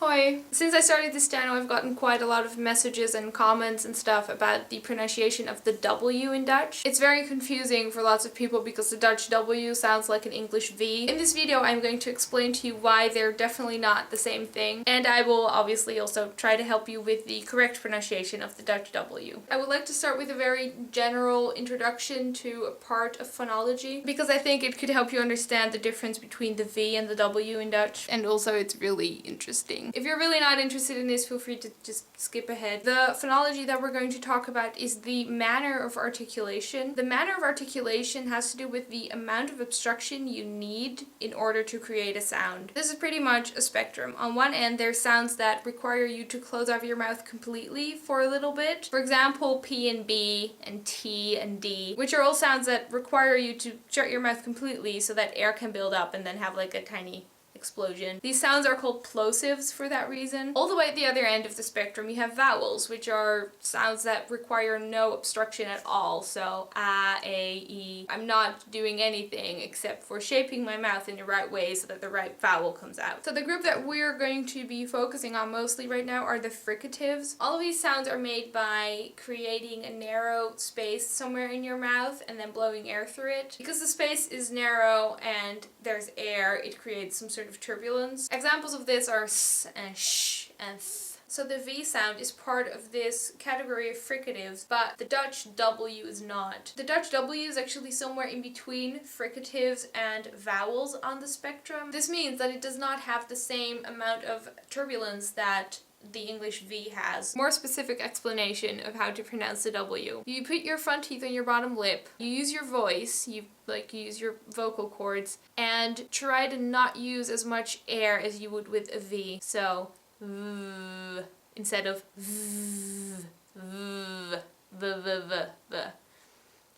Hoi! Since I started this channel, I've gotten quite a lot of messages and comments and stuff about the pronunciation of the W in Dutch. It's very confusing for lots of people because the Dutch W sounds like an English V. In this video, I'm going to explain to you why they're definitely not the same thing, and I will obviously also try to help you with the correct pronunciation of the Dutch W. I would like to start with a very general introduction to a part of phonology because I think it could help you understand the difference between the V and the W in Dutch, and also it's really interesting. If you're really not interested in this, feel free to just skip ahead. The phonology that we're going to talk about is the manner of articulation. The manner of articulation has to do with the amount of obstruction you need in order to create a sound. This is pretty much a spectrum. On one end, there's sounds that require you to close off your mouth completely for a little bit. For example, P and B and T and D, which are all sounds that require you to shut your mouth completely so that air can build up and then have like a tiny explosion. These sounds are called plosives for that reason. All the way at the other end of the spectrum you have vowels, which are sounds that require no obstruction at all. So A, E. I'm not doing anything except for shaping my mouth in the right way so that the right vowel comes out. So the group that we're going to be focusing on mostly right now are the fricatives. All of these sounds are made by creating a narrow space somewhere in your mouth and then blowing air through it. Because the space is narrow and there's air, it creates some sort of turbulence. Examples of this are s and sh and th. So the V sound is part of this category of fricatives, but the Dutch W is not. The Dutch W is actually somewhere in between fricatives and vowels on the spectrum. This means that it does not have the same amount of turbulence that the English V has. More specific explanation of how to pronounce the W. You put your front teeth on your bottom lip, you use your voice, you use your vocal cords, and try to not use as much air as you would with a V. So, v instead of v, v, v, v, v, v.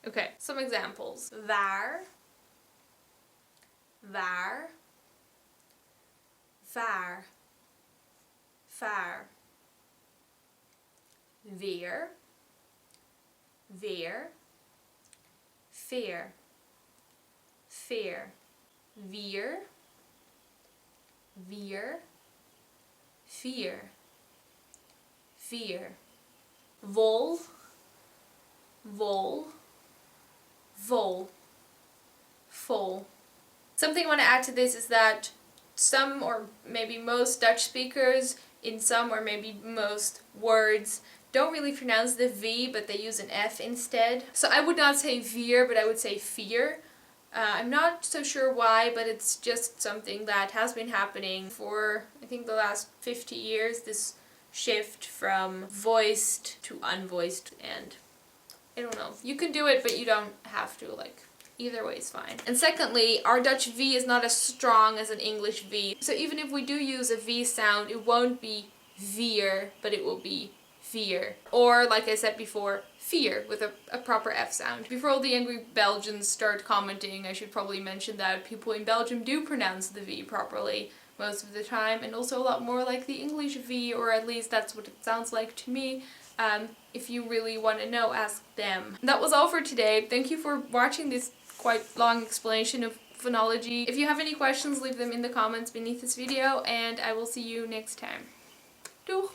Okay, some examples. Waar, waar, vaar, vaar. Weer, weer, veer, veer. Wier, wier, vier, vier. Wol, wol, vol, vol. Something I want to add to this is that some or maybe most Dutch speakers in some or maybe most words don't really pronounce the V, but they use an F instead. So I would not say vier, but I would say vier. I'm not so sure why, but it's just something that has been happening for, I think, the last 50 years, this shift from voiced to unvoiced, and I don't know. You can do it, but you don't have to, like, either way is fine. And secondly, our Dutch V is not as strong as an English V. So even if we do use a V sound, it won't be vier, but it will be vier. Or, like I said before, vier with a proper F sound. Before all the angry Belgians start commenting, I should probably mention that people in Belgium do pronounce the V properly most of the time, and also a lot more like the English V, or at least that's what it sounds like to me. If you really want to know, ask them. That was all for today. Thank you for watching this quite long explanation of phonology. If you have any questions, leave them in the comments beneath this video, and I will see you next time. Doeg!